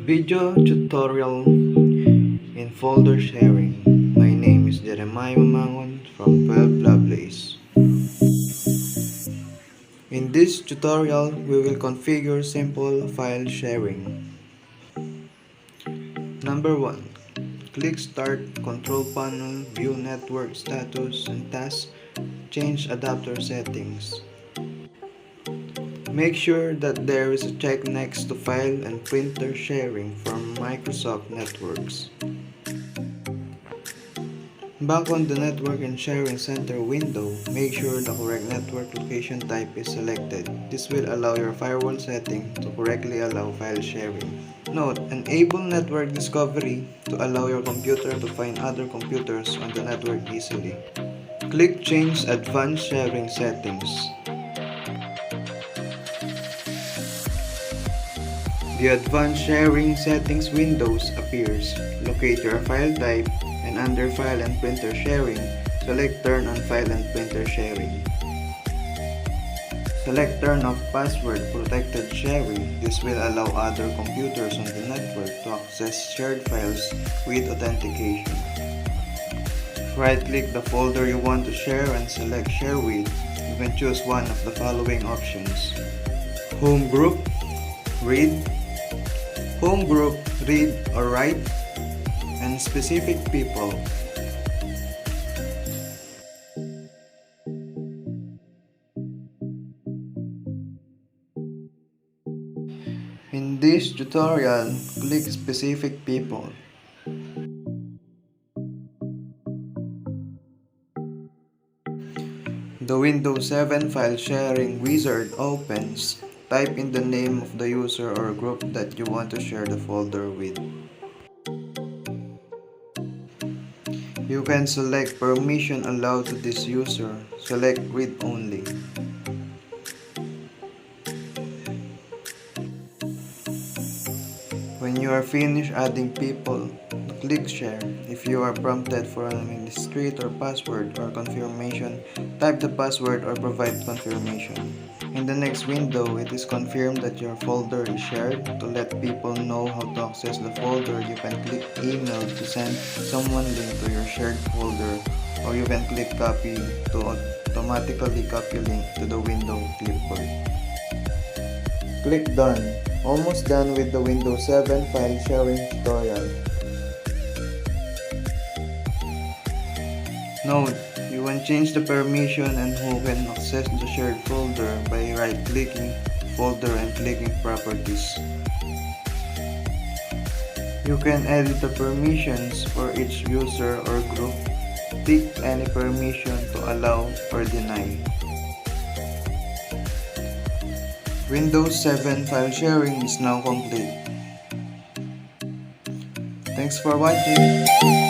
Video tutorial in folder sharing. My name is Jeremiah Mamangon from 12 Lovelace. In this tutorial, we will configure simple file sharing. Number 1. Click Start, Control Panel, View Network Status and Tasks, change adapter settings. Make sure that there is a check next to File and Printer Sharing from Microsoft Networks. Back on the Network and Sharing Center window, make sure the correct network location type is selected. This will allow your firewall setting to correctly allow file sharing. Note, enable network discovery to allow your computer to find other computers on the network easily. Click Change Advanced Sharing Settings. The Advanced Sharing Settings windows appears. Locate your file type and under File and Printer Sharing, select Turn on File and Printer Sharing. Select Turn off Password Protected Sharing. This will allow other computers on the network to access shared files with authentication. Right-click the folder you want to share and select Share With. You can choose one of the following options: Home Group, Read, Home Group, Read or Write, and Specific People. In this tutorial, click Specific People. The Windows 7 file sharing wizard opens. Type in the name of the user or group that you want to share the folder with. You can select permission allowed to this user. Select Read Only. When you are finished adding people, click Share. If you are prompted for an administrator password or confirmation, type the password or provide confirmation. In the next window, it is confirmed that your folder is shared. To let people know how to access the folder, you can click Email to send someone link to your shared folder, or you can click Copy to automatically copy link to the window clipboard. Click Done. Almost done with the Windows 7 file sharing tutorial. Note, you can change the permission and who can access the shared folder by right-clicking folder and clicking Properties. You can edit the permissions for each user or group. Tick any permission to allow or deny. Windows 7 file sharing is now complete. Thanks for watching.